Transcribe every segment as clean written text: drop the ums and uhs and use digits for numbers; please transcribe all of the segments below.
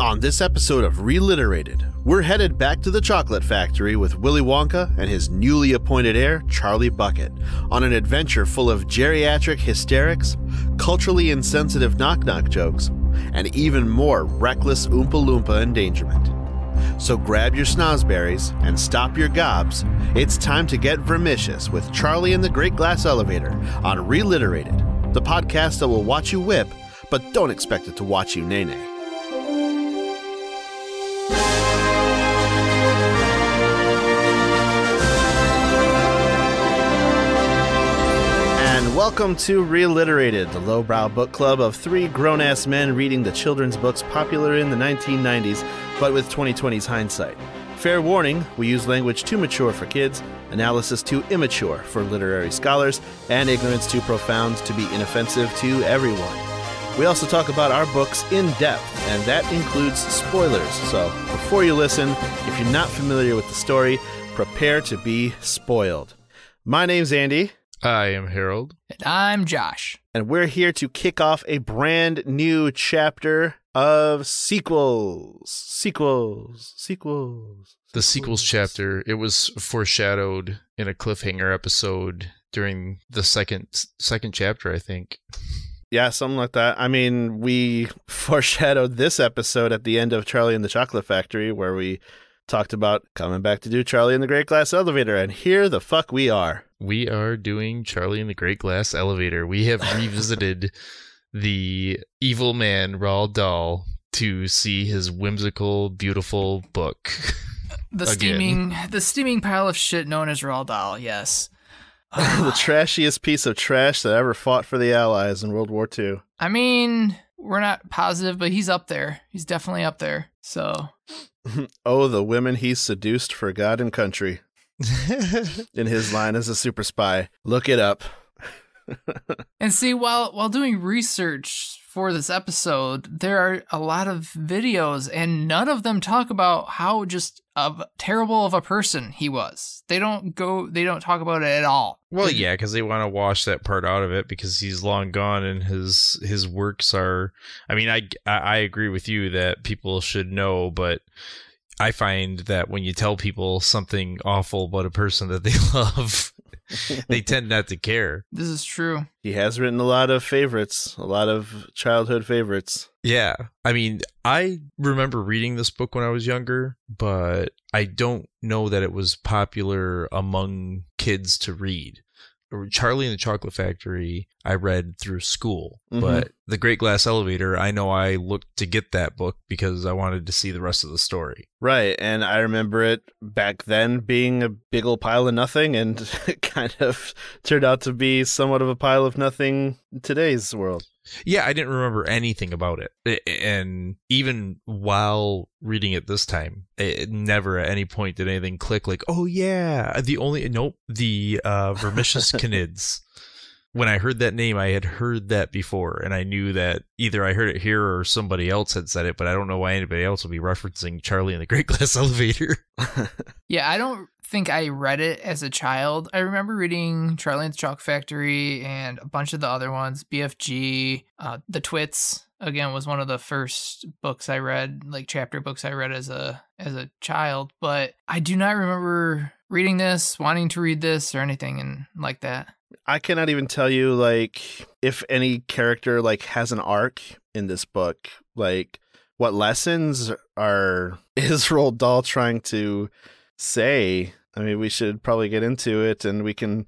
On this episode of ReLiterated, we're headed back to the chocolate factory with Willy Wonka and his newly appointed heir, Charlie Bucket, on an adventure full of geriatric hysterics, culturally insensitive knock-knock jokes, and even more reckless Oompa Loompa endangerment. So grab your snozberries and stop your gobs. It's time to get vermicious with Charlie and the Great Glass Elevator on ReLiterated, the podcast that will watch you whip, but don't expect it to watch you nay-nay. Welcome to ReLiterated, the lowbrow book club of three grown-ass men reading the children's books popular in the 1990s, but with 2020's hindsight. Fair warning, we use language too mature for kids, analysis too immature for literary scholars, and ignorance too profound to be inoffensive to everyone. We also talk about our books in depth, and that includes spoilers. So before you listen, if you're not familiar with the story, prepare to be spoiled. My name's Andy. I am Harold. And I'm Josh. And we're here to kick off a brand new chapter of sequels. The sequels chapter, it was foreshadowed in a cliffhanger episode during the second chapter, I think. Yeah, something like that. I mean, we foreshadowed this episode at the end of Charlie and the Chocolate Factory, where we talked about coming back to do Charlie and the Great Glass Elevator, and here the fuck we are. We are doing Charlie and the Great Glass Elevator. We have revisited the evil man, Roald Dahl, to see his whimsical, beautiful book. The steaming pile of shit known as Roald Dahl, yes. The trashiest piece of trash that ever fought for the Allies in World War II. I mean, we're not positive, but he's up there. He's definitely up there, so... Oh, the women he seduced for God and country. In his line as a super spy. Look it up. And see, while doing research for this episode, there are a lot of videos, and none of them talk about how just terrible of a person he was. They don't talk about it at all. Well, yeah, because they want to wash that part out of it because he's long gone, and his works are. I mean, I agree with you that people should know, but I find that when you tell people something awful about a person that they love, they tend not to care. This is true. He has written a lot of favorites, a lot of childhood favorites. Yeah. I mean, I remember reading this book when I was younger, but I don't know that it was popular among kids to read. Charlie and the Chocolate Factory, I read through school, but The Great Glass Elevator, I know I looked to get that book because I wanted to see the rest of the story. Right, and I remember it back then being a big old pile of nothing, and it kind of turned out to be somewhat of a pile of nothing in today's world. Yeah, I didn't remember anything about it. And even while reading it this time, it never at any point did anything click like, oh yeah, the Vermicious Canids. When I heard that name, I had heard that before, and I knew that either I heard it here or somebody else had said it, but I don't know why anybody else would be referencing Charlie and the Great Glass Elevator. Yeah, I don't think I read it as a child. I remember reading Charlie and the Chocolate Factory and a bunch of the other ones, BFG, The Twits, again, was one of the first books I read, like chapter books I read as a child, but I do not remember reading this, wanting to read this, or anything like that. I cannot even tell you, like, if any character, like, has an arc in this book. Like, what lessons is Roald Dahl trying to say? I mean, we should probably get into it, and we can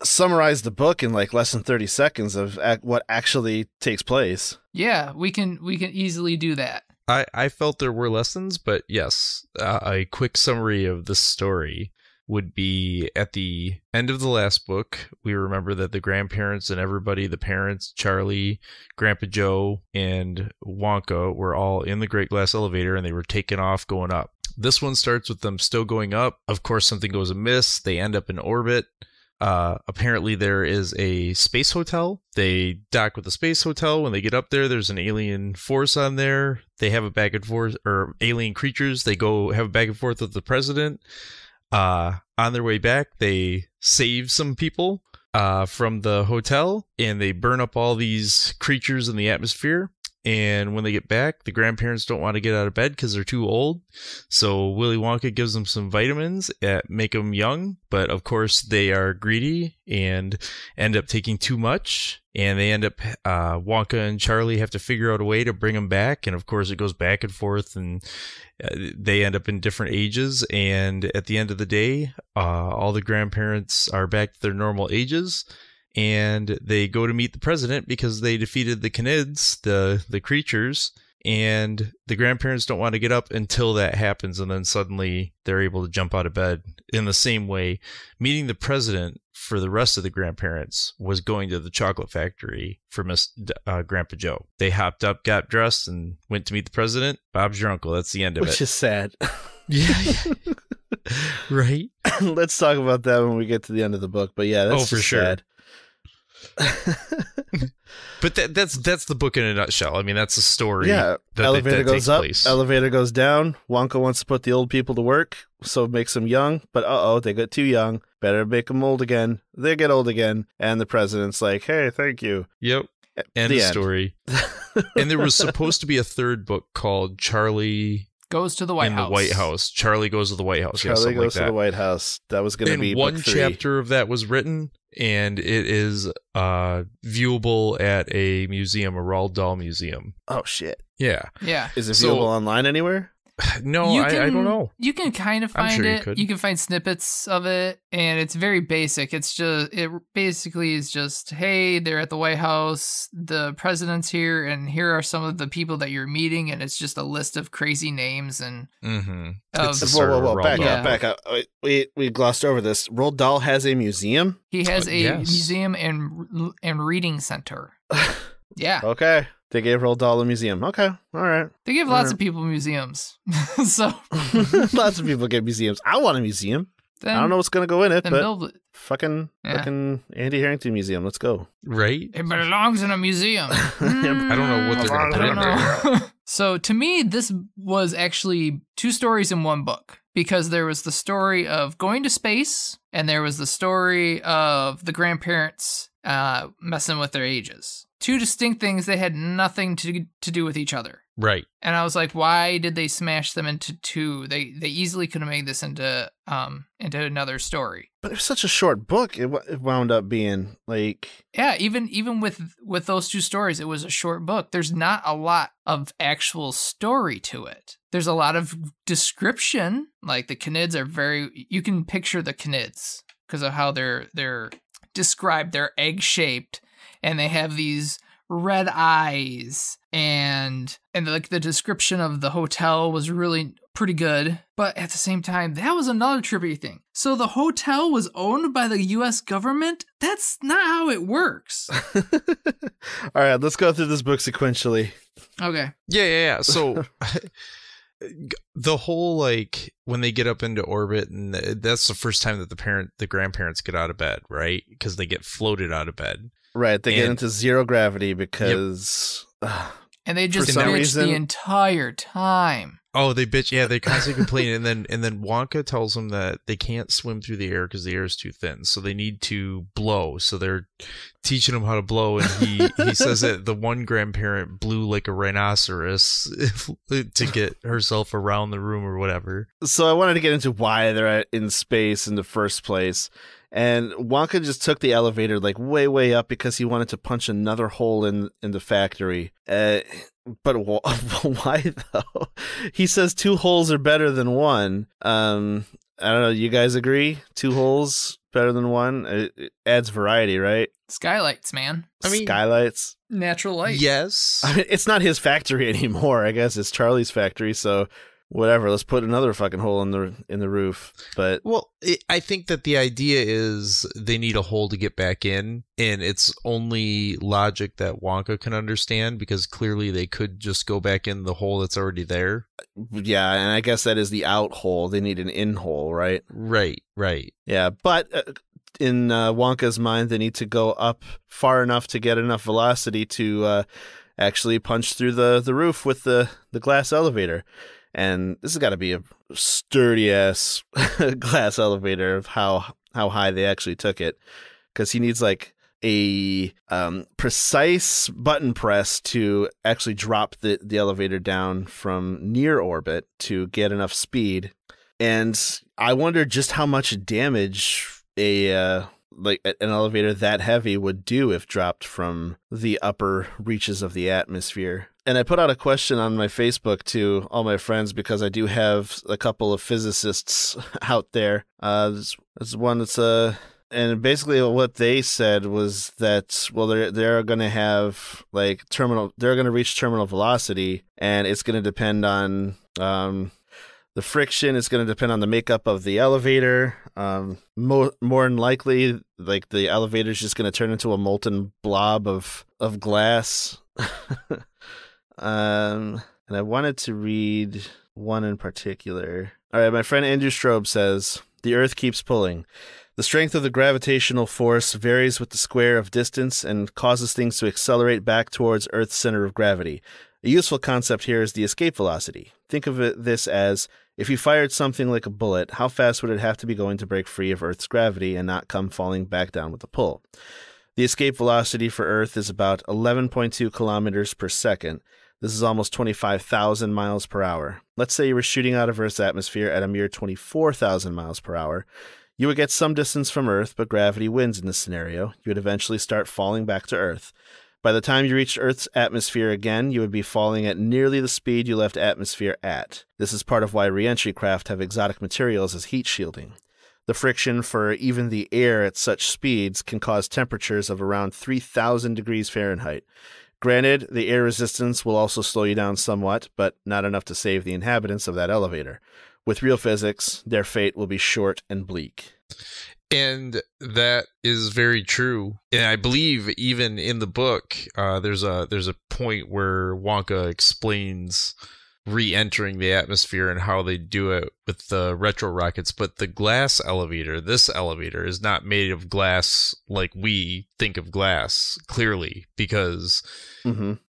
summarize the book in, like, less than 30 seconds of what actually takes place. Yeah, we can easily do that. I felt there were lessons, but yes, a quick summary of the story would be at the end of the last book. We remember that the grandparents and everybody, the parents, Charlie, Grandpa Joe, and Wonka were all in the Great Glass Elevator, and they were taken off going up. This one starts with them still going up. Of course, something goes amiss. They end up in orbit. Apparently there is a space hotel. They dock with the space hotel. When they get up there, there's an alien force on there. They have a back and forth, or alien creatures. They go have a back and forth with the president. On their way back, they save some people from the hotel, and they burn up all these creatures in the atmosphere. And when they get back, the grandparents don't want to get out of bed because they're too old. So Willy Wonka gives them some vitamins that make them young. But of course, they are greedy and end up taking too much. And they end up, Wonka and Charlie have to figure out a way to bring them back. And of course, it goes back and forth, and they end up in different ages. And at the end of the day, all the grandparents are back to their normal ages. And they go to meet the president because they defeated the Canids, the creatures. And the grandparents don't want to get up until that happens. And then suddenly they're able to jump out of bed. In the same way, meeting the president for the rest of the grandparents was going to the chocolate factory for Grandpa Joe. They hopped up, got dressed, and went to meet the president. Bob's your uncle. That's the end of it. Which is sad. Yeah. Right? Let's talk about that when we get to the end of the book. But yeah, that's for sure. Sad. But that's the book in a nutshell. I mean, that's a story. Yeah, elevator goes up, place. Elevator goes down. Wonka wants to put the old people to work, so it makes them young. But they get too young. Better make them old again. They get old again, and the president's like, "Hey, thank you." Yep. End of story. And there was supposed to be a third book called Charlie Goes to the White House. The White House. Charlie Goes to the White House. Charlie goes to the White House. That was going to be one book 3. chapter of that was written, and it is viewable at a museum, a Roald Dahl museum. Oh shit! Yeah. Is it viewable online anywhere? No, I don't know. You can kind of find it. You can find snippets of it, and it's very basic. It basically is just, hey, they're at the White House, the president's here, and here are some of the people that you're meeting, and it's just a list of crazy names and. Mm-hmm. Whoa! Back up! We glossed over this. Roald Dahl has a museum. He has a museum and reading center. Yeah. Okay. They gave Roald Dahl a museum. Okay. All right. They give lots of people museums. So lots of people get museums. I want a museum. I don't know what's going to go in it, but build it. Fucking Andy Harrington Museum. Let's go. Right? It belongs in a museum. I don't know what they're going to put in there. So to me, this was actually 2 stories in one book, because there was the story of going to space, and there was the story of the grandparents messing with their ages. 2 distinct things. They had nothing to do with each other. Right. And I was like, why did they smash them into 2? They easily could have made this into another story. But it was such a short book. It wound up being like, yeah, even with those 2 stories, it was a short book. There's not a lot of actual story to it. There's a lot of description. Like the Canids are you can picture the Canids because of how they're described. They're egg-shaped, and they have these red eyes, and like the description of the hotel was really pretty good. But at the same time, that was another trippy thing. So the hotel was owned by the US government? That's not how it works. All right, let's go through this book sequentially. Okay. Yeah. So the whole, like, when they get up into orbit, and that's the first time that the grandparents get out of bed, right? Because they get floated out of bed. Right, they get into zero gravity because... and they just bitch the entire time. Oh, they bitch. Yeah, they constantly complain. And then Wonka tells them that they can't swim through the air because the air is too thin. So they need to blow. So they're teaching them how to blow. And he says that the one grandparent blew like a rhinoceros to get herself around the room or whatever. So I wanted to get into why they're in space in the first place. And Wonka just took the elevator like way, way up because he wanted to punch another hole in the factory. But why though? He says 2 holes are better than 1. I don't know. You guys agree? 2 holes better than 1? It adds variety, right? Skylights, man. I mean, skylights. Natural light. Yes. I mean, it's not his factory anymore. I guess it's Charlie's factory. So whatever. Let's put another fucking hole in the roof. But I think that the idea is they need a hole to get back in, and it's only logic that Wonka can understand because clearly they could just go back in the hole that's already there. Yeah, and I guess that is the out hole. They need an in hole, right? Right. Yeah, but in Wonka's mind, they need to go up far enough to get enough velocity to actually punch through the roof with the glass elevator. And this has got to be a sturdy-ass glass elevator of how high they actually took it. Because he needs like a precise button press to actually drop the elevator down from near orbit to get enough speed. And I wonder just how much damage an elevator that heavy would do if dropped from the upper reaches of the atmosphere. And I put out a question on my Facebook to all my friends because I do have a couple of physicists out there. There's one that's and basically what they said was that, well, they're going to have like they're going to reach terminal velocity, and it's going to depend on the friction. It's going to depend on the makeup of the elevator. More than likely, like the elevator is just going to turn into a molten blob of glass. And I wanted to read one in particular. All right, my friend Andrew Strobe says, the Earth keeps pulling. The strength of the gravitational force varies with the square of distance and causes things to accelerate back towards Earth's center of gravity. A useful concept here is the escape velocity. Think of this as, if you fired something like a bullet, how fast would it have to be going to break free of Earth's gravity and not come falling back down with a pull? The escape velocity for Earth is about 11.2 kilometers per second. This is almost 25,000 miles per hour. Let's say you were shooting out of Earth's atmosphere at a mere 24,000 miles per hour. You would get some distance from Earth, but gravity wins in this scenario. You would eventually start falling back to Earth. By the time you reached Earth's atmosphere again, you would be falling at nearly the speed you left atmosphere at. This is part of why re-entry craft have exotic materials as heat shielding. The friction for even the air at such speeds can cause temperatures of around 3,000 degrees Fahrenheit. Granted, the air resistance will also slow you down somewhat, but not enough to save the inhabitants of that elevator. With real physics, their fate will be short and bleak. And that is very true. And I believe even in the book, there's a point where Wonka explains re-entering the atmosphere and how they do it with the retro rockets. But the glass elevator, this elevator, is not made of glass like we think of glass, clearly, because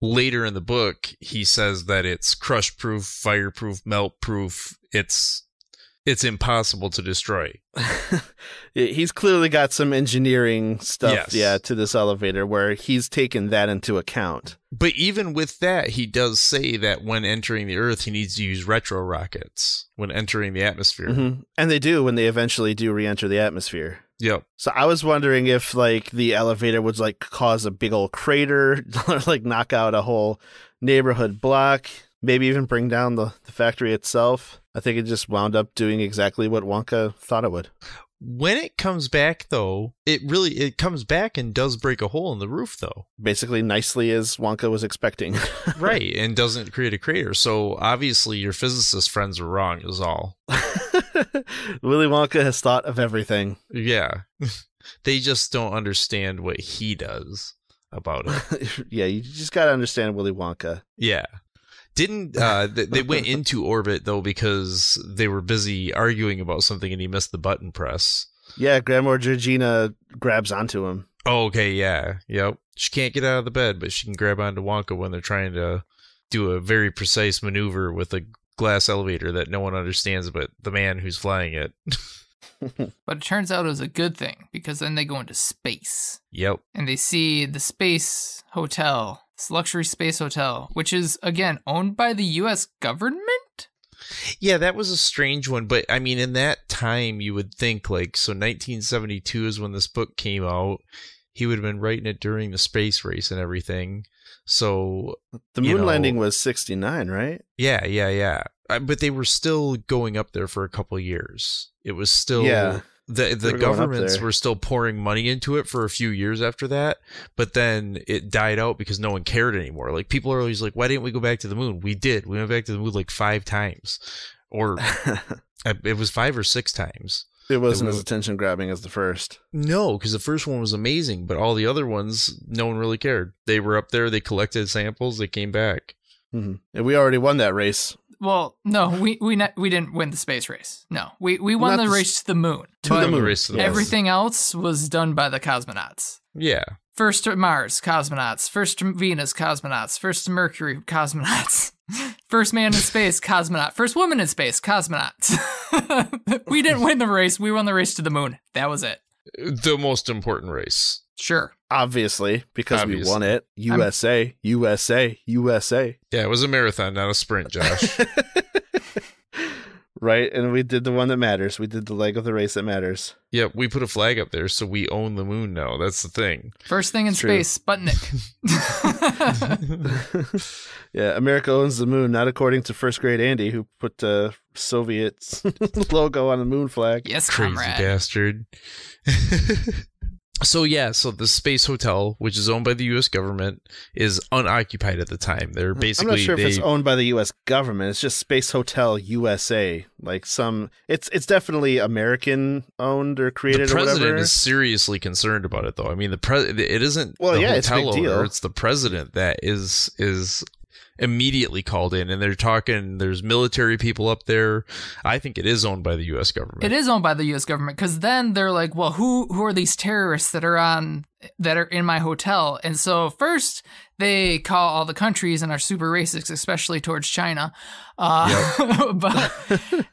later in the book, he says that it's crush-proof, fire-proof, melt-proof. It's impossible to destroy. He's clearly got some engineering stuff, yes, to this elevator where he's taken that into account. But even with that, he does say that when entering the Earth, he needs to use retro rockets when entering the atmosphere. Mm-hmm. And they do when they eventually do re-enter the atmosphere. Yep. So I was wondering if like the elevator would like cause a big old crater or like knock out a whole neighborhood block, maybe even bring down the factory itself. I think it just wound up doing exactly what Wonka thought it would. When it comes back, though, it comes back and does break a hole in the roof, though. Basically, nicely as Wonka was expecting. Right, and doesn't create a crater. So obviously your physicist friends were wrong, is all. Willy Wonka has thought of everything. Yeah. They just don't understand what he does about it. Yeah, you just got to understand Willy Wonka. Yeah. Didn't they went into orbit though because they were busy arguing about something and he missed the button press. Yeah, Grandma Georgina grabs onto him. Oh, okay, yeah. Yep. She can't get out of the bed, but she can grab onto Wonka when they're trying to do a very precise maneuver with a glass elevator that no one understands but the man who's flying it. But it turns out it was a good thing because then they go into space. Yep. And they see the space hotel. This luxury space hotel, which is, again, owned by the U.S. government? Yeah, that was a strange one. But, I mean, in that time, you would think, like, so 1972 is when this book came out. He would have been writing it during the space race and everything. So, the moon landing was 69, right? Yeah. But they were still going up there for a couple of years. It was still... Yeah. The governments were still pouring money into it for a few years after that, but then it died out because no one cared anymore. Like, people are always like, why didn't we go back to the moon? We did. We went back to the moon like 5 times. Or it was 5 or 6 times. It wasn't as attention grabbing as the first. No, because the first one was amazing, but all the other ones, no one really cared. They were up there, they collected samples, they came back. Mm-hmm. And we already won that race. Well, no, we didn't win the space race. No, we won the race to the moon. Everything else was done by the cosmonauts. Yeah. First to Mars, cosmonauts. First to Venus, cosmonauts. First to Mercury, cosmonauts. First man in space, cosmonaut. First woman in space, cosmonauts. We didn't win the race. We won the race to the moon. That was it. The most important race. Sure. Obviously, because we won it. USA, USA, USA. Yeah, it was a marathon, not a sprint, Josh. Right, and we did the one that matters. We did the leg of the race that matters. Yep, we put a flag up there, so we own the moon now. That's the thing. First thing in space, Sputnik. Yeah, America owns the moon, not according to first grade Andy, who put the Soviet logo on the moon flag. Yes, crazy comrade. Bastard. So the Space Hotel, which is owned by the U.S. government, is unoccupied at the time. They're basically... I'm not sure if it's owned by the U.S. government. It's just Space Hotel USA. Like it's definitely American owned or created or whatever. The president is seriously concerned about it, though. I mean, it isn't the hotel it's a big deal. owner. It's the president that is immediately called in, and they're talking. There's military people up there. I think it is owned by the U.S. government. It is owned by the U.S. government, because then they're like, well, who are these terrorists that are in my hotel? And so first they call all the countries and are super racist, especially towards China. But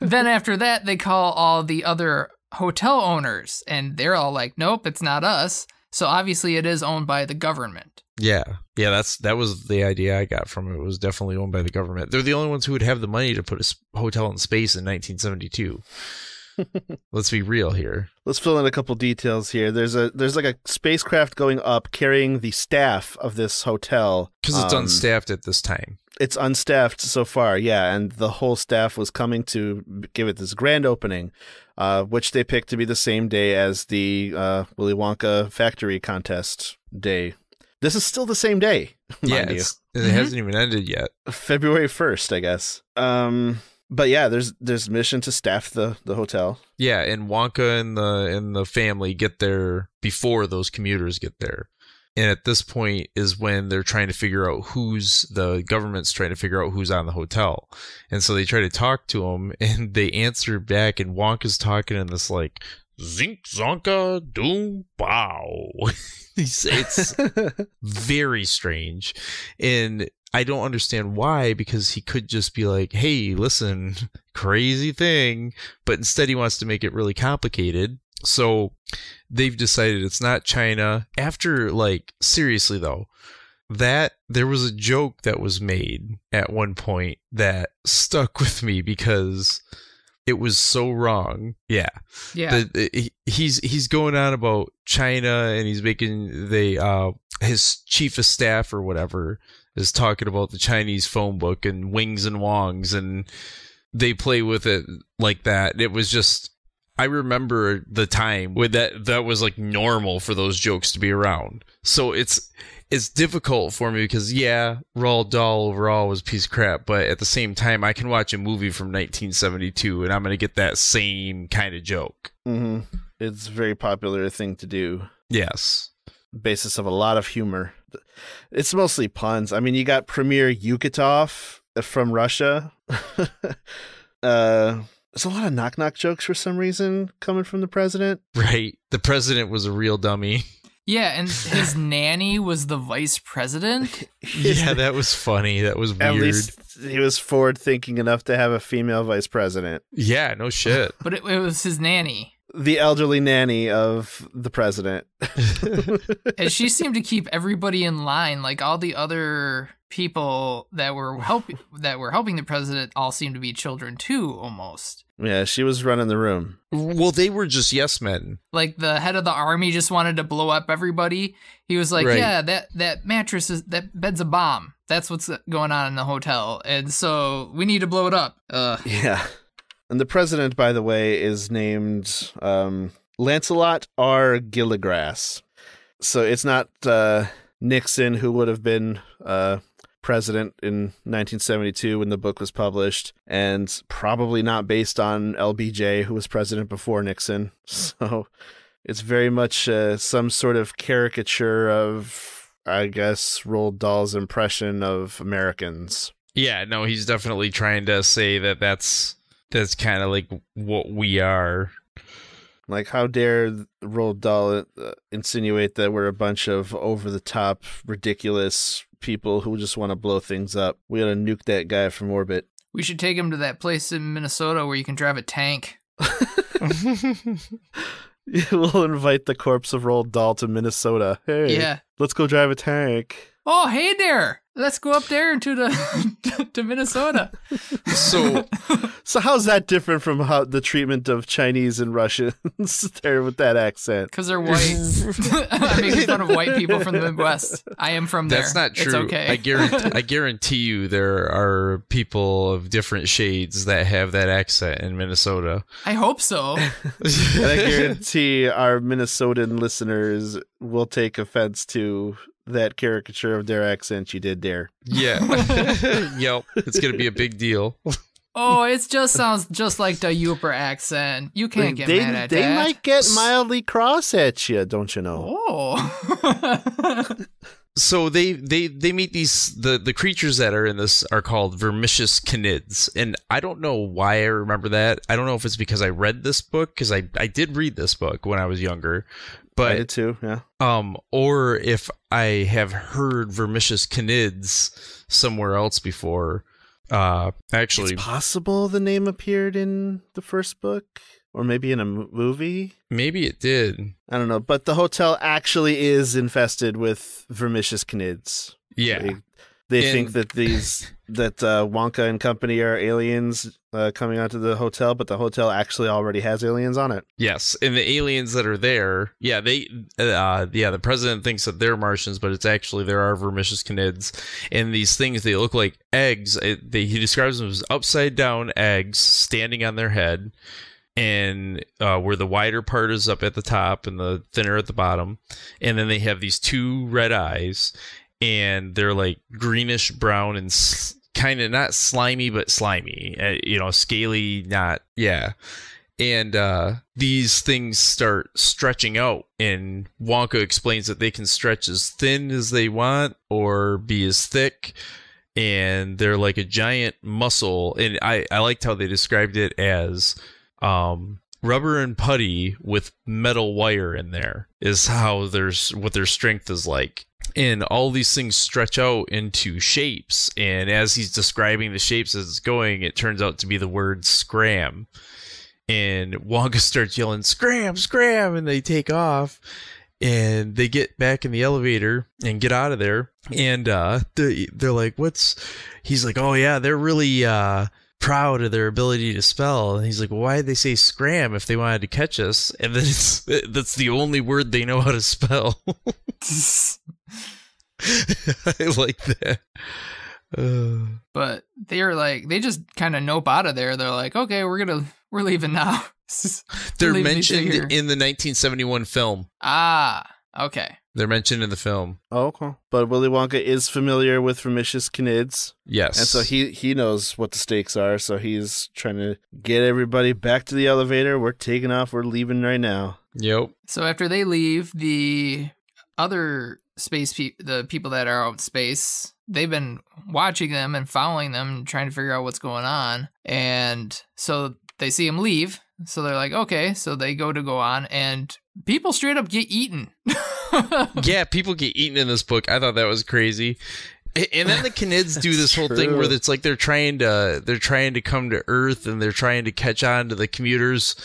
then after that, they call all the other hotel owners, and they're all like, nope, it's not us. So obviously it is owned by the government. Yeah, that was the idea I got from it. It was definitely owned by the government. They're the only ones who would have the money to put a hotel in space in 1972. Let's be real here. Let's fill in a couple details here. There's like a spacecraft going up carrying the staff of this hotel. Because it's unstaffed at this time. It's unstaffed so far, yeah, and the whole staff was coming to give it this grand opening, which they picked to be the same day as the Willy Wonka factory contest day. This is still the same day, mind you. It hasn't even ended yet. February 1st, I guess. But yeah, there's mission to staff the hotel. Yeah, and Wonka and the family get there before those commuters get there. And at this point is when they're trying to figure out the government's trying to figure out who's on the hotel. And so they try to talk to him, and they answer back, and Wonka's talking in this like, Zink Zonka Doom Bow. It's very strange. And I don't understand why, because he could just be like, hey, listen, crazy thing. But instead he wants to make it really complicated. So they've decided it's not China. After, like, seriously though, that there was a joke that was made at one point that stuck with me because it was so wrong. Yeah. He's going on about China, and he's making his chief of staff or whatever is talking about the Chinese phone book and wings and wongs, and they play with it like that. It was just, I remember the time when that was like normal for those jokes to be around. So it's difficult for me because, yeah, Roald Dahl overall was a piece of crap, but at the same time, I can watch a movie from 1972 and I'm going to get that same kind of joke. Mm-hmm. It's a very popular thing to do. Yes. Basis of a lot of humor. It's mostly puns. I mean, you got Premier Yukatov from Russia. There's a lot of knock-knock jokes for some reason coming from the president. Right. The president was a real dummy. Yeah, and his nanny was the vice president. Yeah, that was funny. That was weird. At least he was forward-thinking enough to have a female vice president. Yeah, no shit. But it was his nanny. The elderly nanny of the president. And she seemed to keep everybody in line. Like, all the other people that were helping the president all seemed to be children too, almost. Yeah, she was running the room. Well, they were just yes men. Like, the head of the army just wanted to blow up everybody. He was like, right. Yeah, that mattress that bed's a bomb. That's what's going on in the hotel. And so we need to blow it up. Yeah. And the president, by the way, is named Lancelot R. Gilligrass. So it's not Nixon, who would have been president in 1972 when the book was published, and probably not based on LBJ, who was president before Nixon. So it's very much some sort of caricature of, I guess, Roald Dahl's impression of Americans. Yeah, no, he's definitely trying to say that's kind of like what we are. Like, how dare Roald Dahl insinuate that we're a bunch of over-the-top, ridiculous people who just want to blow things up. We gotta nuke that guy from orbit. We should take him to that place in Minnesota where you can drive a tank. We'll invite the corpse of Roald Dahl to Minnesota. Hey, let's go drive a tank. Oh, hey there. Let's go up there to Minnesota. So how's that different from how the treatment of Chinese and Russians there with that accent? Because they're white. I'm making fun of white people from the Midwest. I am from there. That's not true. It's okay. I guarantee you there are people of different shades that have that accent in Minnesota. I hope so. And I guarantee our Minnesotan listeners will take offense to that caricature of their accent you did there. Yeah. Yep. It's going to be a big deal. Oh, it just sounds just like the Yooper accent. You can't get mad at that. They might get mildly cross at you, don't you know? Oh. So they meet the creatures that are in this are called vermicious canids, and I don't know why I remember that. I don't know if it's because I read this book, because I did read this book when I was younger. But, I did too, yeah. Or if I have heard vermicious canids somewhere else before. Actually, it's possible the name appeared in the first book, or maybe in a movie. Maybe it did. I don't know, but the hotel actually is infested with vermicious canids. Yeah. They think that Wonka and company are aliens coming onto the hotel, but the hotel actually already has aliens on it. Yes, and the aliens that are there, the president thinks that they're Martians, but it's actually there are vermicious canids, and these things, they look like eggs. He describes them as upside down eggs standing on their head, and where the wider part is up at the top and the thinner at the bottom, and then they have these two red eyes. And they're like greenish brown and kind of not slimy, but slimy, scaly, not, yeah. And these things start stretching out, and Wonka explains that they can stretch as thin as they want or be as thick. And they're like a giant muscle. And I liked how they described it as rubber and putty with metal wire in there is how what their strength is like. And all these things stretch out into shapes. And as he's describing the shapes as it's going, it turns out to be the word scram. And Wonka starts yelling, "Scram, scram!" And they take off. And they get back in the elevator and get out of there. And they're like, he's like, "Oh, yeah, they're really proud of their ability to spell." And he's like, "Well, why did they say scram if they wanted to catch us?" And then that's the only word they know how to spell. I like that. But they just kind of nope out of there. They're like, "Okay, we're leaving now." They're mentioned in the 1971 film. Ah, okay. They're mentioned in the film. Oh, okay. But Willy Wonka is familiar with vermicious canids. Yes. And so he knows what the stakes are, so he's trying to get everybody back to the elevator. We're taking off. We're leaving right now. Yep. So after they leave, the other the people that are out in space, they've been watching them and following them and trying to figure out what's going on. And so they see him leave. So they're like, okay. So they go on, and people straight up get eaten. Yeah, people get eaten in this book. I thought that was crazy. And then the Canids do this whole thing where it's like they're trying to come to Earth, and they're trying to catch on to the commuters.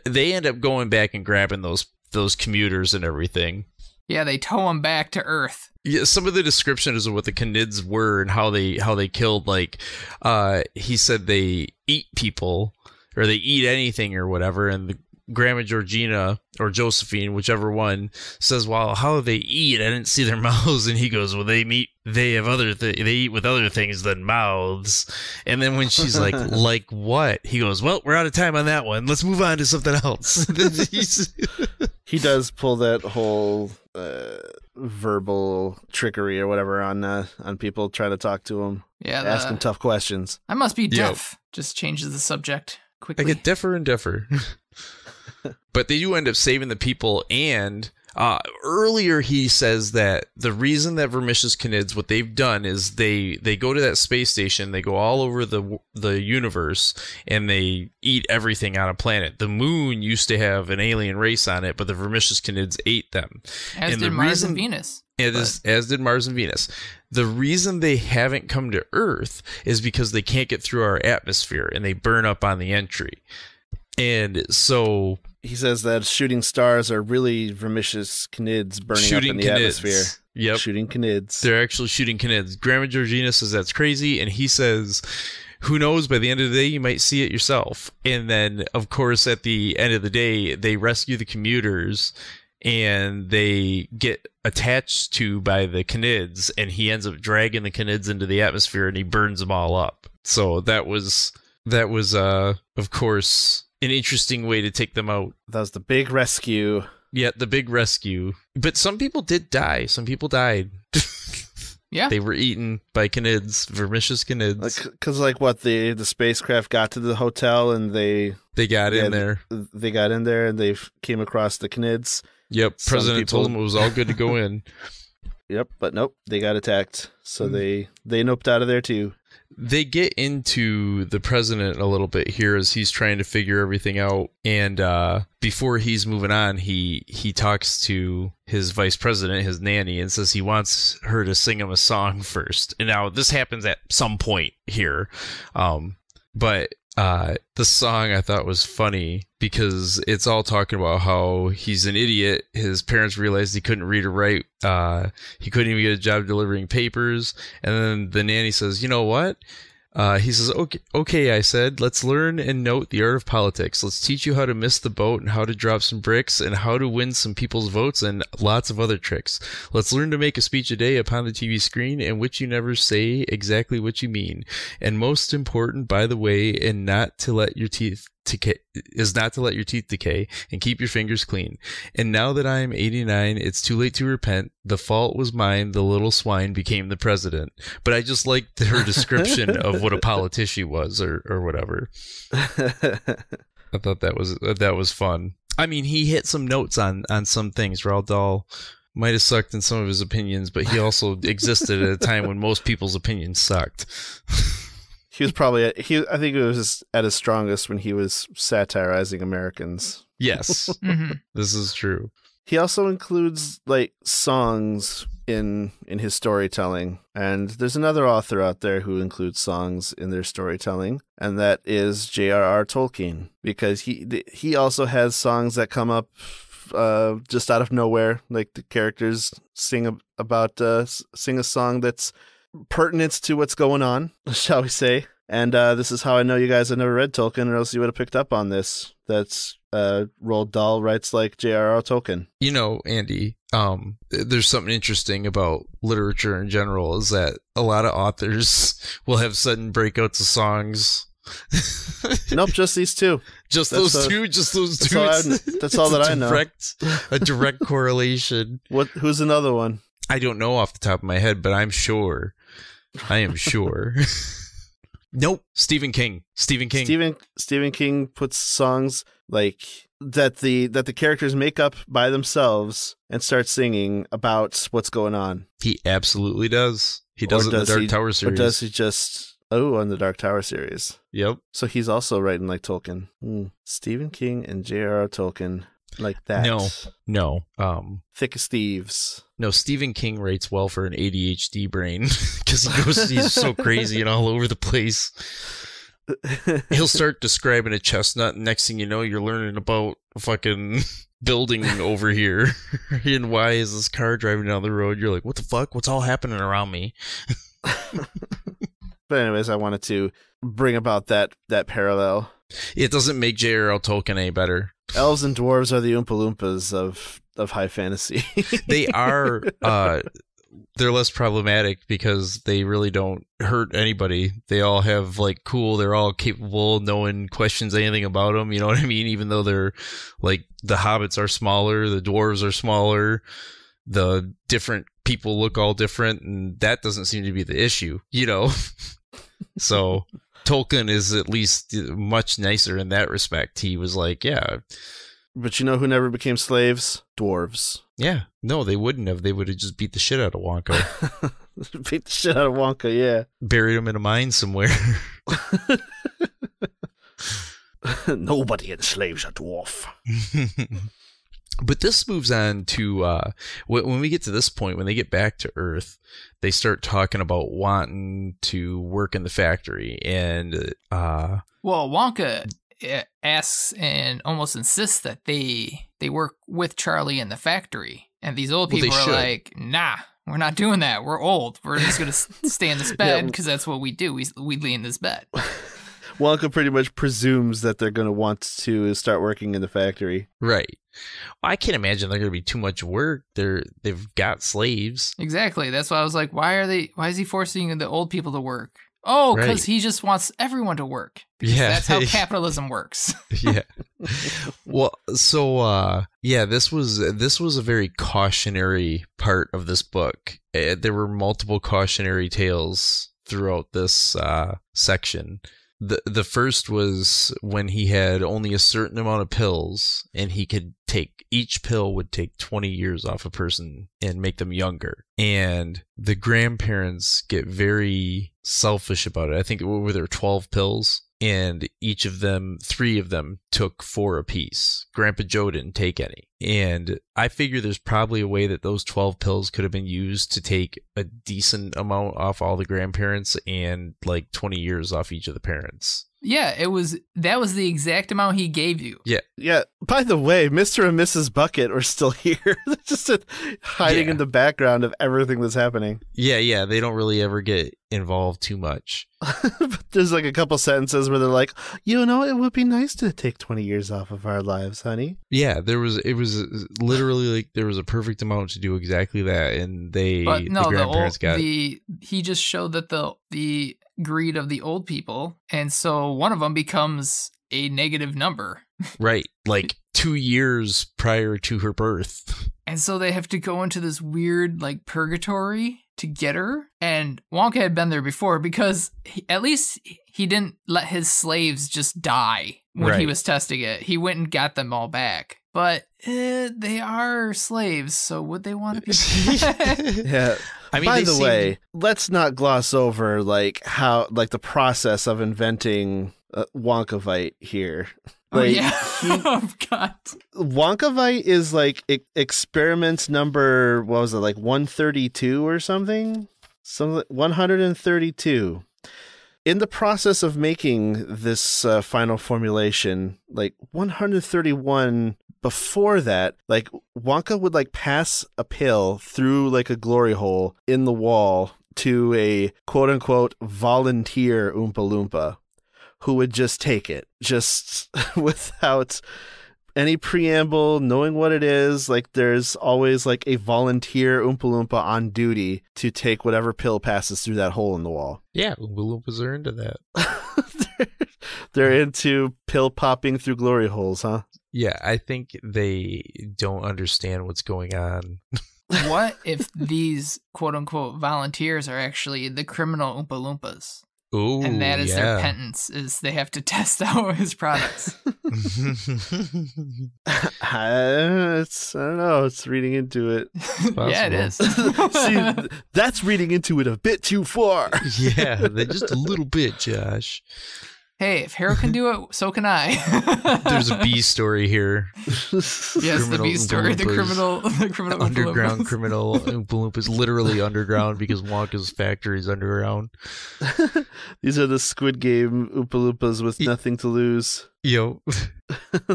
They end up going back and grabbing those commuters and everything. Yeah, they tow them back to Earth. Yeah, some of the descriptions of what the Canids were and how they killed, like, he said they eat people, or they eat anything or whatever, and the Grandma Georgina or Josephine, whichever one, says, "Well, how do they eat? I didn't see their mouths." And he goes, "Well, they eat with other things than mouths." And then when she's like, "Like what?" He goes, "Well, we're out of time on that one. Let's move on to something else." He does pull that whole verbal trickery or whatever on people trying to talk to him. Yeah, ask him tough questions. "I must be deaf." Yep. Just changes the subject quickly. I get deafer and deafer. But they do end up saving the people, and earlier he says that the reason that vermicious Canids, what they've done is they go to that space station, they go all over the universe, and they eat everything on a planet. The moon used to have an alien race on it, but the vermicious Canids ate them. As did Mars and Venus. As did Mars and Venus. The reason they haven't come to Earth is because they can't get through our atmosphere, and they burn up on the entry. And so He says that shooting stars are really vermicious canids burning up in the atmosphere. Yep. Shooting canids. They're actually shooting canids. Grandma Georgina says that's crazy, and he says, who knows, by the end of the day, you might see it yourself. And then, of course, at the end of the day, they rescue the commuters, and they get attached to by the canids, and he ends up dragging the canids into the atmosphere, and he burns them all up. So that was of course, an interesting way to take them out. That was the big rescue. Yeah, the big rescue. But some people did die. Some people died. Yeah. They were eaten by canids, vermicious canids. Because, the spacecraft got to the hotel and they got in there. They got in there and they came across the canids. Yep, President told them it was all good to go in. Yep, but nope, they got attacked. So they noped out of there too. They get into the president a little bit here as he's trying to figure everything out. And before he's moving on, he talks to his vice president, his nanny, and says he wants her to sing him a song first. And now this happens at some point here. But the song I thought was funny because it's all talking about how he's an idiot. His parents realized he couldn't read or write. He couldn't even get a job delivering papers. And then the nanny says, you know what? He says, okay, I said, let's learn and note the art of politics. Let's teach you how to miss the boat and how to drop some bricks and how to win some people's votes and lots of other tricks. Let's learn to make a speech a day upon the TV screen in which you never say exactly what you mean. And most important, by the way, and not to let your teeth decay and keep your fingers clean. And now that I am 89, it's too late to repent. The fault was mine. The little swine became the president. But I just liked her description of what a politician was or whatever. I thought that was fun. I mean, he hit some notes on some things. Roald Dahl might have sucked in some of his opinions, but he also existed at a time when most people's opinions sucked. He was probably I think it was at his strongest when he was satirizing Americans. Yes, This is true. He also includes songs in his storytelling, and there's another author out there who includes songs in their storytelling, and that is J.R.R. Tolkien, because he also has songs that come up just out of nowhere, like the characters sing a song that's pertinent to what's going on, shall we say. And this is how I know you guys have never read Tolkien, or else you would have picked up on this. That's Roald Dahl writes like J.R.R. Tolkien. You know, Andy, there's something interesting about literature in general, is that a lot of authors will have sudden breakouts of songs. Nope, just these two. Just those two. That's all that I know. A direct correlation. Who's another one? I don't know off the top of my head, but I'm sure. I am sure. Nope. Stephen King. Stephen King puts songs like that the characters make up by themselves and start singing about what's going on. He absolutely does. He does it in the Dark Tower series. Or does he just on the Dark Tower series? Yep. So he's also writing like Tolkien. Stephen King and J.R.R. Tolkien. Like that. No. Thick as thieves. No, Stephen King writes well for an ADHD brain because he's so crazy and all over the place. He'll start describing a chestnut, and next thing you know, you're learning about a fucking building over here. And why is this car driving down the road? You're like, what the fuck? What's all happening around me? But anyways, I wanted to bring about that parallel. It doesn't make J.R.R. Tolkien any better. Elves and dwarves are the Oompa Loompas of high fantasy. They are. They're less problematic because they really don't hurt anybody. They all have they're all capable. No one questions anything about them. You know what I mean? Even though they're the hobbits are smaller, the dwarves are smaller, the different people look all different, and that doesn't seem to be the issue. So Tolkien is at least much nicer in that respect. He was yeah. But you know who never became slaves? Dwarves. Yeah. No, they wouldn't have. They would have just beat the shit out of Wonka. Beat the shit out of Wonka, yeah. Buried him in a mine somewhere. Nobody enslaves a dwarf. But this moves on to when we get to this point, when they get back to Earth, they start talking about wanting to work in the factory. And well, Wonka asks and almost insists that they work with Charlie in the factory. And these old people are like, nah, we're not doing that. We're old. We're just going to stay in this bed because that's what we do. We lay in this bed. Wonka pretty much presumes that they're going to want to start working in the factory. Right. Well, I can't imagine they're going to be too much work. They've got slaves. Exactly. That's why I was like, why is he forcing the old people to work? Oh, because he just wants everyone to work. Yeah. That's how capitalism works. Yeah. Well, so, this was a very cautionary part of this book. There were multiple cautionary tales throughout this section. The first was when he had only a certain amount of pills, and each pill would take 20 years off a person and make them younger. And the grandparents get very selfish about it. I think were there 12 pills, and three of them took 4 apiece. Grandpa Joe didn't take any. And I figure there's probably a way that those 12 pills could have been used to take a decent amount off all the grandparents and like 20 years off each of the parents. Yeah, that was the exact amount he gave you. Yeah. Yeah. By the way, Mr. and Mrs. Bucket are still here. They're just hiding in the background of everything that's happening. Yeah. They don't really ever get involved too much. But there's like a couple sentences where they're like, it would be nice to take 20 years off of our lives, honey. Yeah, it was literally like there was a perfect amount to do exactly that, and the grandparents he just showed that the greed of the old people, and so one of them becomes a negative number. Right, like 2 years prior to her birth. And so they have to go into this weird like purgatory to get her. And Wonka had been there before because at least he didn't let his slaves just die when he was testing it. He went and got them all back. But they are slaves, so would they want to be? Yeah. I mean, by the way, let's not gloss over like how the process of inventing Wonkavite here. Like, oh God. Wonkavite is like experiments number, what was it, like 132 or something? 132. In the process of making this final formulation, like 131 before that, like Wonka would like pass a pill through like a glory hole in the wall to a quote unquote volunteer Oompa Loompa who would just take it, just without any preamble, knowing what it is. Like there's always like a volunteer Oompa Loompa on duty to take whatever pill passes through that hole in the wall. Yeah, Oompa Loompas are into that. They're into pill popping through glory holes, huh? Yeah, I think they don't understand what's going on. What if these quote-unquote volunteers are actually the criminal Oompa Loompas? Ooh, and that is their penance, is they have to test out his products. I don't know. It's reading into it. Yeah, it is. See, that's reading into it a bit too far. Yeah, just a little bit, Josh. Hey, if Harold can do it, so can I. There's a B story here. Yes, the B story. The criminal underground criminal Oompa Loompas, literally underground because Wonka's factory is underground. These are the Squid Game Oompa Loompas with nothing to lose. Yo.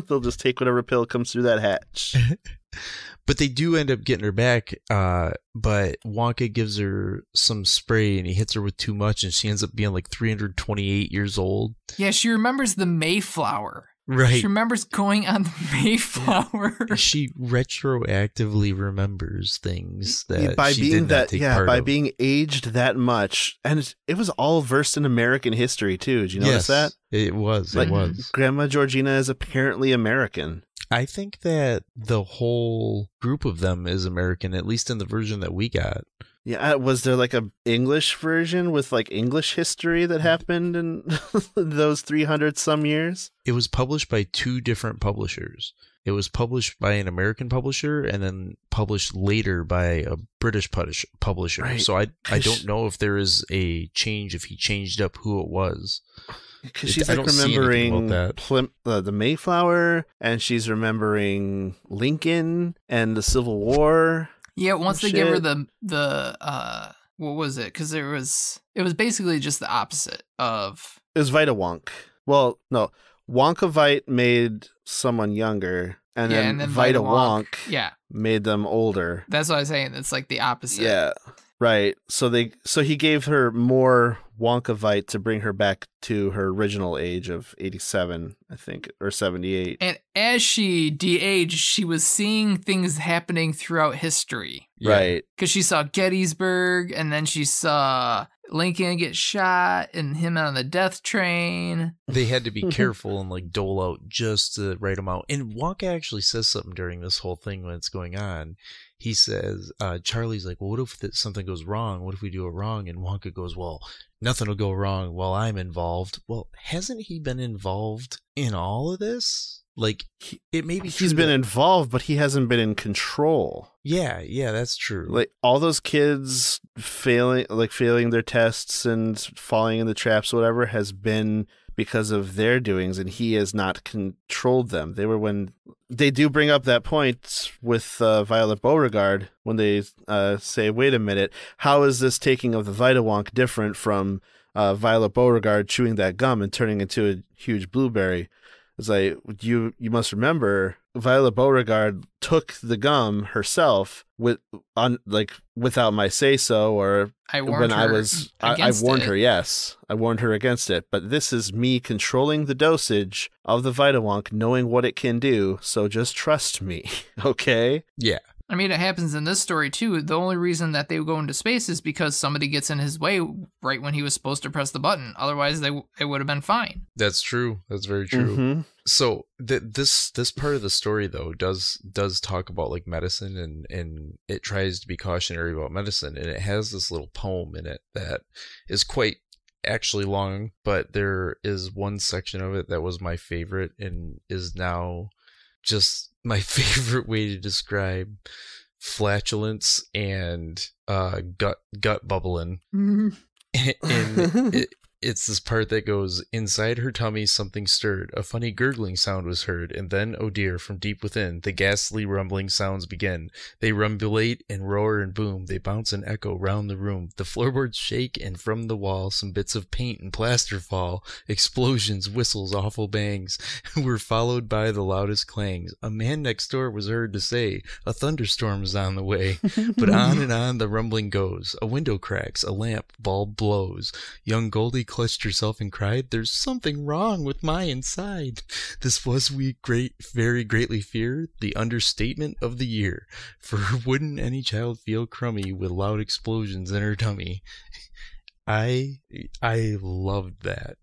They'll just take whatever pill comes through that hatch. But they do end up getting her back, but Wonka gives her some spray and he hits her with too much and she ends up being like 328 years old. Yeah, she remembers the Mayflower. Right. She remembers going on the Mayflower. She retroactively remembers things that she did not take part of. By being aged that much. And it was all versed in American history too. Did you notice that? It was. It was. Grandma Georgina is apparently American. I think that the whole group of them is American, at least in the version that we got. Yeah, was there like a English version with like English history that happened in those 300 some years? It was published by two different publishers. It was published by an American publisher and then published later by a British publisher. Right. So I don't know if there is a change, if he changed up who it was. Because she's like remembering the Mayflower, and she's remembering Lincoln and the Civil War. Yeah, once they give her the what was it? Because it was basically just the opposite of. It was Vita Wonk. Well, no, Wonkavite made someone younger, and then Vita Wonk made them older. That's what I was saying. It's like the opposite. Yeah, right. So he gave her more Wonkavite to bring her back to her original age of 87, I think, or 78. And as she de-aged, she was seeing things happening throughout history. Right. Because she saw Gettysburg, and then she saw Lincoln get shot and him on the death train. They had to be careful and like dole out just the right amount. And Wonka actually says something during this whole thing when it's going on. He says, Charlie's like, well, what if something goes wrong? What if we do it wrong? And Wonka goes, well, nothing will go wrong while I'm involved. Well, hasn't he been involved in all of this? Like, it may be true. He's been involved, but he hasn't been in control. Yeah, that's true. Like, all those kids failing their tests and falling in the traps or whatever has been because of their doings, and he has not controlled them. They do bring up that point with Violet Beauregard when they say, wait a minute, how is this taking of the Vita Wonk different from Violet Beauregard chewing that gum and turning into a huge blueberry? It's like, you must remember, Violet Beauregard took the gum herself without my say so, or I warned her. Yes, I warned her against it. But this is me controlling the dosage of the Vita Wonk, knowing what it can do. So just trust me, okay? Yeah. I mean, it happens in this story, too. The only reason that they go into space is because somebody gets in his way right when he was supposed to press the button. Otherwise, it would have been fine. That's true. That's very true. Mm-hmm. So this part of the story, though, does talk about like medicine, and it tries to be cautionary about medicine. And it has this little poem in it that is quite actually long, but there is one section of it that was my favorite and is now just my favorite way to describe flatulence and gut bubbling. Mm-hmm. And it's this part that goes, inside her tummy something stirred, a funny gurgling sound was heard, and then, oh dear, from deep within the ghastly rumbling sounds begin. They rumbulate and roar and boom, they bounce and echo round the room, the floorboards shake, and from the wall some bits of paint and plaster fall. Explosions, whistles, awful bangs were followed by the loudest clangs. A man next door was heard to say, a thunderstorm is on the way. But on and on the rumbling goes, a window cracks, a lamp bulb blows. Young Goldie clutched herself and cried, there's something wrong with my inside. This was, we very greatly fear, the understatement of the year. For wouldn't any child feel crummy with loud explosions in her tummy? I loved that.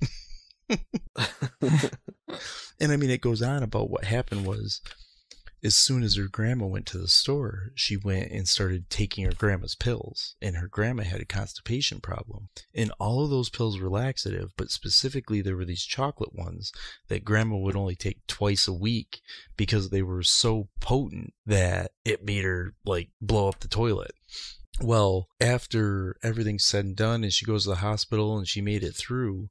And I mean, it goes on about what happened was, as soon as her grandma went to the store, she went and started taking her grandma's pills, and her grandma had a constipation problem. And all of those pills were laxative, but specifically there were these chocolate ones that grandma would only take twice a week because they were so potent that it made her like blow up the toilet. Well, after everything's said and done and she goes to the hospital and she made it through,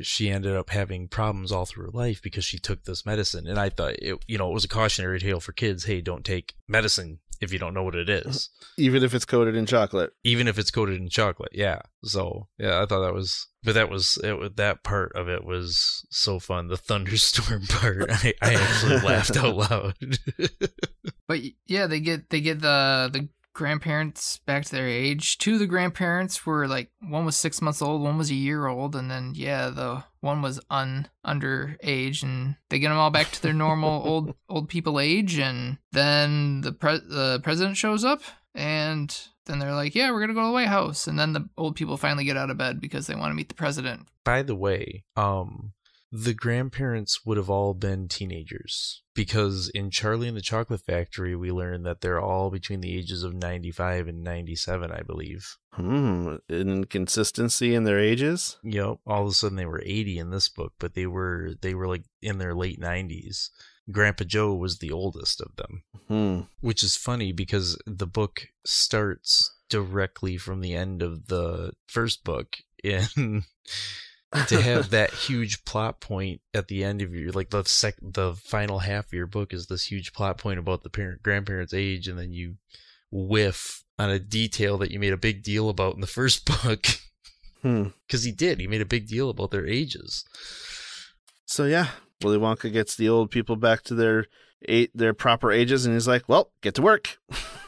she ended up having problems all through her life because she took this medicine. And I thought, it was a cautionary tale for kids. Hey, don't take medicine if you don't know what it is. Even if it's coated in chocolate. Yeah. So, yeah, I thought that part of it was so fun. The thunderstorm part, I actually laughed out loud. But yeah, they get the grandparents back to their age. Two of the grandparents were like, one was 6 months old, one was a year old, and then the one was underage, and they get them all back to their normal old people age. And then the president shows up, and then they're like, yeah, we're gonna go to the White House. And then the old people finally get out of bed because they want to meet the president. By the way, the grandparents would have all been teenagers, because in Charlie and the Chocolate Factory, we learned that they're all between the ages of 95 and 97, I believe. Inconsistency in their ages? Yep. All of a sudden they were 80 in this book, but they were like in their late 90s. Grandpa Joe was the oldest of them, which is funny because the book starts directly from the end of the first book in... to have that huge plot point at the end of your, like, the final half of your book is this huge plot point about the grandparents' age, and then you whiff on a detail that you made a big deal about in the first book. Because he made a big deal about their ages. So yeah, Willy Wonka gets the old people back to their proper ages, and he's like, well, get to work.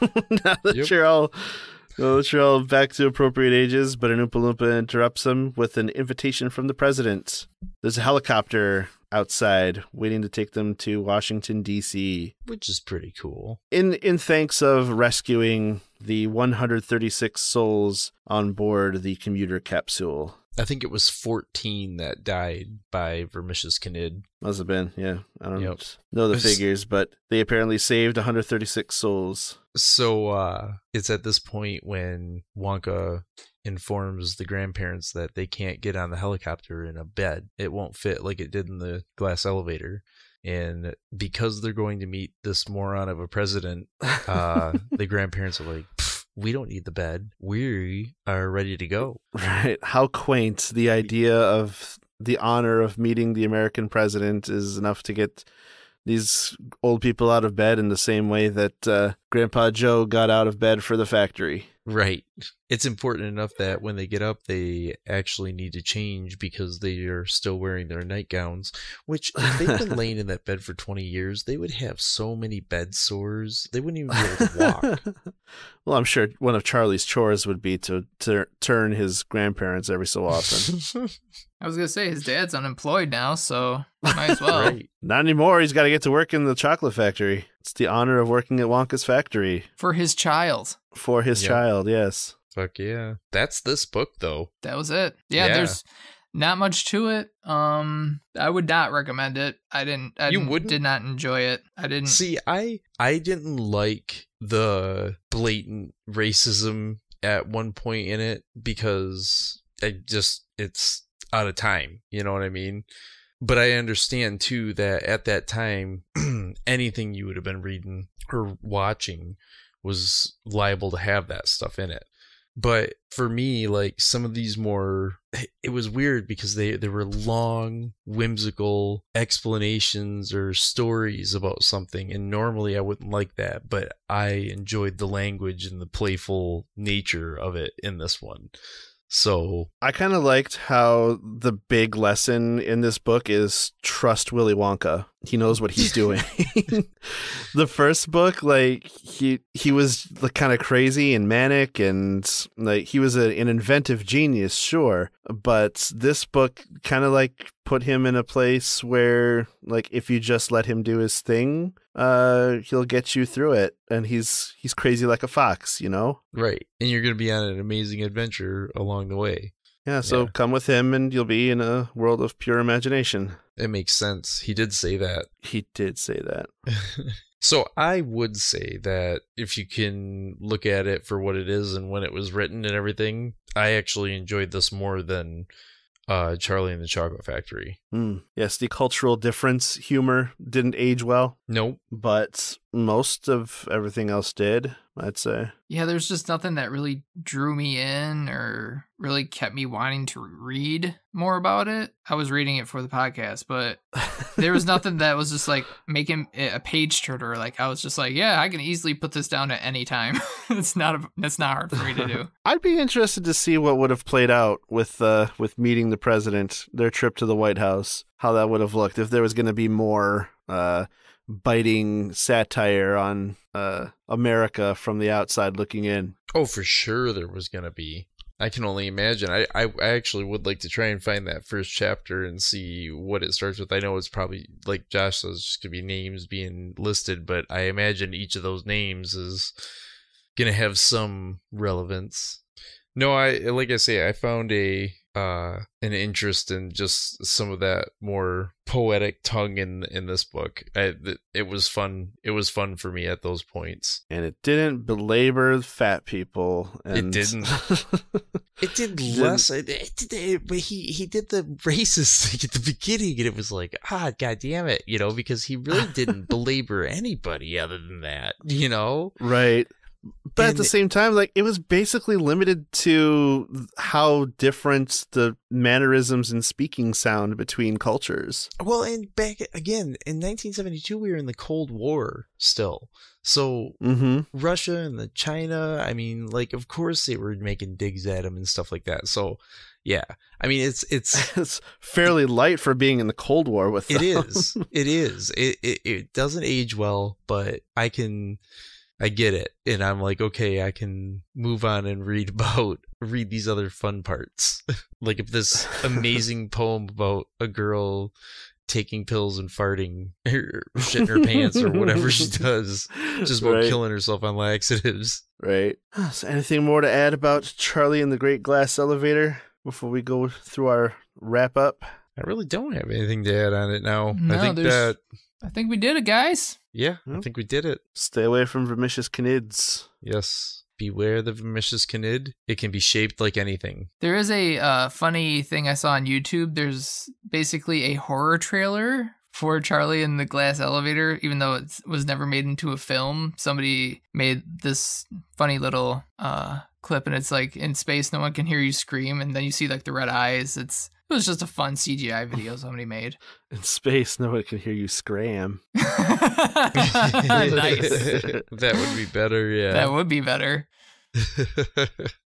Now that you're all back to appropriate ages, but an Oompa Loompa interrupts them with an invitation from the president. There's a helicopter outside waiting to take them to Washington, D.C. Which is pretty cool. In thanks of rescuing the 136 souls on board the commuter capsule. I think it was 14 that died by Vermicious Canid. Must have been, yeah. I don't know the figures, but they apparently saved 136 souls. So it's at this point when Wonka informs the grandparents that they can't get on the helicopter in a bed. It won't fit like it did in the glass elevator. And because they're going to meet this moron of a president, the grandparents are like, we don't need the bed. We are ready to go. Right. How quaint. The idea of the honor of meeting the American president is enough to get these old people out of bed in the same way that Grandpa Joe got out of bed for the factory. Right. It's important enough that when they get up, they actually need to change because they are still wearing their nightgowns, which if they've been laying in that bed for 20 years, they would have so many bed sores. They wouldn't even be able to walk. Well, I'm sure one of Charlie's chores would be to turn his grandparents every so often. I was going to say, his dad's unemployed now, so might as well. Right. Not anymore. He's got to get to work in the chocolate factory. It's the honor of working at Wonka's factory. For his child. For his child, yes. Fuck yeah. That's this book, though. That was it. Yeah, there's not much to it. I would not recommend it. I did not enjoy it. I didn't. See, I didn't like the blatant racism at one point in it because it's out of time. You know what I mean? But I understand, too, that at that time, anything you would have been reading or watching was liable to have that stuff in it. But for me, like, some of these it was weird because there were long, whimsical explanations or stories about something. And normally I wouldn't like that, but I enjoyed the language and the playful nature of it in this one. So I kind of liked how the big lesson in this book is trust Willy Wonka. He knows what he's doing. The first book, like he was kind of crazy and manic, and like he was an inventive genius, sure. But this book kind of like put him in a place where, like, if you just let him do his thing, he'll get you through it. And he's crazy like a fox, you know? Right. And you're going to be on an amazing adventure along the way. Yeah, so come with him and you'll be in a world of pure imagination. It makes sense. He did say that. He did say that. So I would say that if you can look at it for what it is and when it was written and everything, I actually enjoyed this more than Charlie and the Chocolate Factory. Yes, the cultural difference humor didn't age well. Nope. But most of everything else did, I'd say. Yeah, there's just nothing that really drew me in or really kept me wanting to read more about it. I was reading it for the podcast, but there was nothing that was just like making it a page turner. Like I was just like, yeah, I can easily put this down at any time. It's not hard for me to do. I'd be interested to see what would have played out with meeting the president, their trip to the White House, how that would have looked if there was going to be more biting satire on America from the outside looking in. Oh, for sure there was going to be. I can only imagine. I actually would like to try and find that first chapter and see what it starts with. I know it's probably, like Josh says, just going to be names being listed, but I imagine each of those names is going to have some relevance. No, like I say, I found an interest in just some of that more poetic tongue in this book. It was fun. It was fun for me at those points, and it didn't belabor fat people. And... It didn't. It did less. But he did the racist thing at the beginning, and it was like, god damn it, because he really didn't belabor anybody other than that, right. But at the same time, like, it was basically limited to how different the mannerisms and speaking sound between cultures. Well, and back again in 1972, we were in the Cold War still. So Russia and China, I mean, like, of course they were making digs at him and stuff like that. So Yeah. I mean, it's It's fairly light for being in the Cold War with them. It is. It is. It doesn't age well, but I get it. And I'm like, okay, I can move on and read these other fun parts. Like if this amazing poem about a girl taking pills and farting or shitting her pants or whatever she does, just about killing herself on laxatives. Right. So anything more to add about Charlie and the Great Glass Elevator before we go through our wrap up? I really don't have anything to add on it now. No, I think we did it, guys. Yeah, I think we did it. Stay away from vermicious canids. Yes. Beware the vermicious canid. It can be shaped like anything. There is a funny thing I saw on YouTube. There's basically a horror trailer for Charlie and the Glass Elevator, even though it was never made into a film. Somebody made this funny little clip, and it's like in space, no one can hear you scream, and then you see like the red eyes. It was just a fun CGI video somebody made. In space, no one can hear you scram. Nice. That would be better, yeah. That would be better.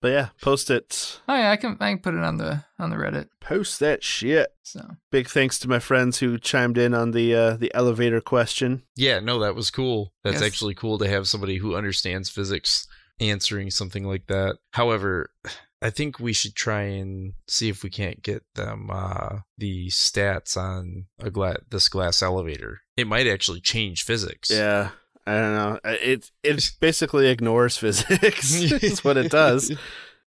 But yeah, post it. Oh yeah, I can put it on the Reddit. Post that shit. So big thanks to my friends who chimed in on the elevator question. Yeah, no, that was cool. That's Yes. actually cool to have somebody who understands physics answering something like that. However, I think we should try and see if we can't get them the stats on this glass elevator. It might actually change physics. Yeah, I don't know. It basically ignores physics. Is what it does.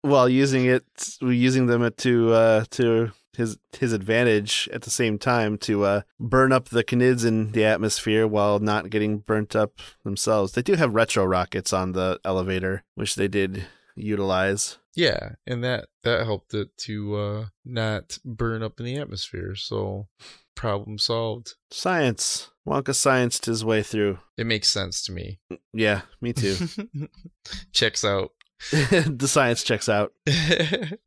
While using them to his advantage at the same time to burn up the canids in the atmosphere while not getting burnt up themselves. They do have retro rockets on the elevator, which they did utilize. Yeah, and that helped it to not burn up in the atmosphere. So problem solved. Science. Wonka scienced his way through. It makes sense to me. Yeah, me too. Checks out. The science checks out.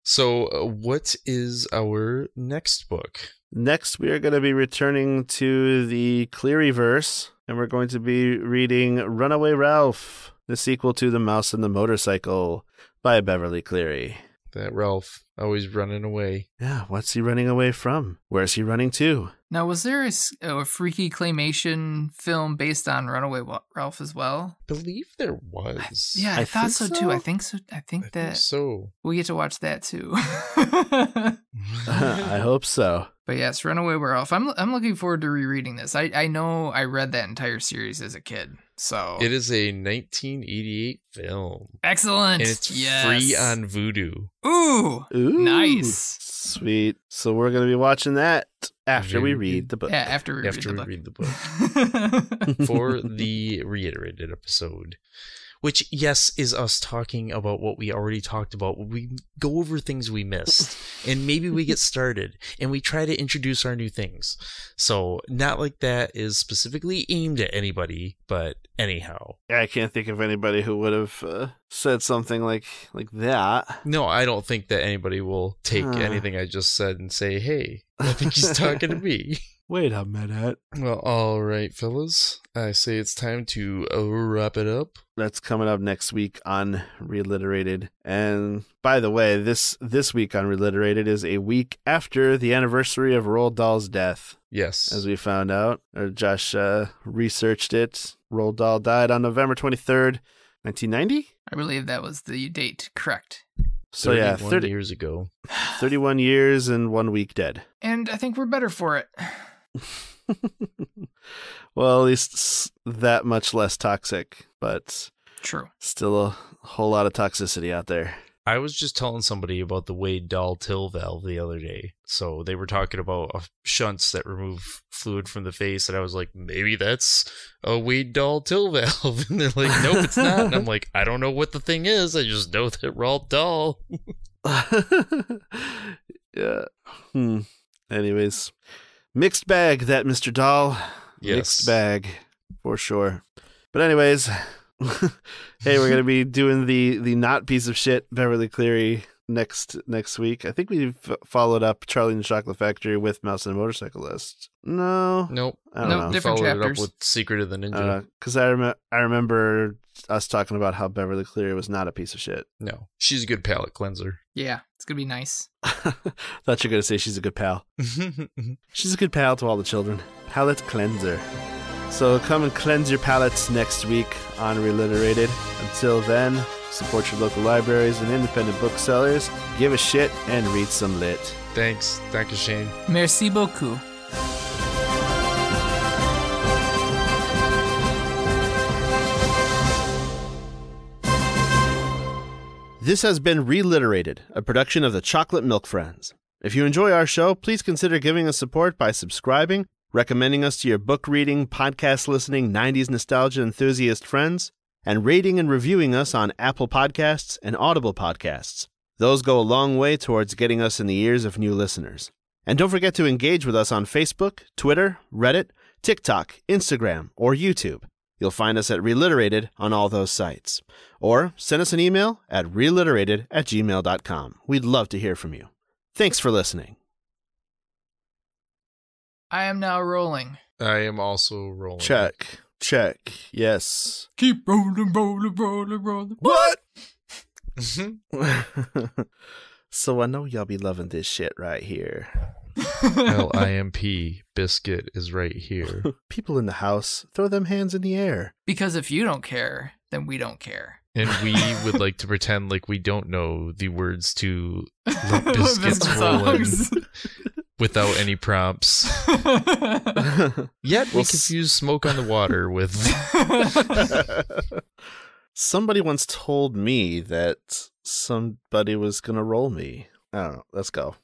So what is our next book? Next, we are going to be returning to the Clearyverse, and we're going to be reading Runaway Ralph, the sequel to The Mouse and the Motorcycle by Beverly Cleary. That Ralph, always running away. Yeah, what's he running away from? Where's he running to? now, was there a freaky claymation film based on Runaway Ralph as well? I believe there was. I thought so too. I think so. I I think think so. we get to watch that too. I hope so. But yes, Runaway Ralph. I'm looking forward to rereading this. I know I read that entire series as a kid. So It is a 1988 film. excellent. And it's Yes. free on Vudu. Ooh, Ooh, nice. Sweet. So we're going to be watching that after we read the book. Yeah, after we read After the we book. read the book. For the reiterated episode. Which, yes, is us talking about what we already talked about. We go over things we missed. And maybe we get started. And we try to introduce our new things. So, not like that is specifically aimed at anybody. But anyhow. I can't think of anybody who would have said something like that. No, I don't think that anybody will take anything I just said and say, hey, I think he's talking to me. Wait a minute. Well, all right, fellas. I say it's time to wrap it up. That's coming up next week on ReLiterated. And by the way, this week on ReLiterated is a week after the anniversary of Roald Dahl's death. Yes. As we found out, or Josh researched it. Roald Dahl died on November 23rd, 1990? I believe that was the date. Correct. So yeah, 30 years ago. 31 years and 1 week dead. And I think we're better for it. Well, at least that much less toxic, but True. still a whole lot of toxicity out there. I was just telling somebody about the Wade Dahl till valve the other day. So they were talking about shunts that remove fluid from the face, and I was like, maybe that's a Wade Dahl till valve. And they're like, nope, it's not. And I'm like, I don't know what the thing is. I just know that Roald Dahl. Yeah. Anyways, mixed bag, that Mr. Dahl. Yes. Mixed bag, for sure. But anyways, hey, we're going to be doing the not piece of shit Beverly Cleary next week. I think we've followed up Charlie and the Chocolate Factory with Mouse and the Motorcyclist. No. Nope. I don't know. Different Followed chapters. it up with Secret of the Ninja. Because I remember us talking about how Beverly Cleary was not a piece of shit. No. She's a good palate cleanser. Yeah, it's going to be nice. Thought you were going to say she's a good pal. She's a good pal to all the children. Palate cleanser. So come and cleanse your palates next week on ReLiterated. Until then, support your local libraries and independent booksellers. Give a shit and read some lit. Thanks. Danke Shane. Merci beaucoup. This has been ReLiterated, a production of the Chocolate Milk Friends. If you enjoy our show, please consider giving us support by subscribing, recommending us to your book reading, podcast listening, 90s nostalgia enthusiast friends, and rating and reviewing us on Apple Podcasts and Audible Podcasts. Those go a long way towards getting us in the ears of new listeners. And don't forget to engage with us on Facebook, Twitter, Reddit, TikTok, Instagram, or YouTube. You'll find us at ReLiterated on all those sites. Or send us an email at reliterated@gmail.com. We'd love to hear from you. Thanks for listening. I am now rolling. I am also rolling. Check. Yes. Keep rolling. What? So I know y'all be loving this shit right here. LIMP. Biscuit is right here. People in the house, throw them hands in the air. Because if you don't care, then we don't care. And we would like to pretend like we don't know the words to Limp Biscuit's Rolling without any prompts. Yet we confuse Smoke on the Water with... Somebody once told me that somebody was going to roll me. I don't know. Let's go.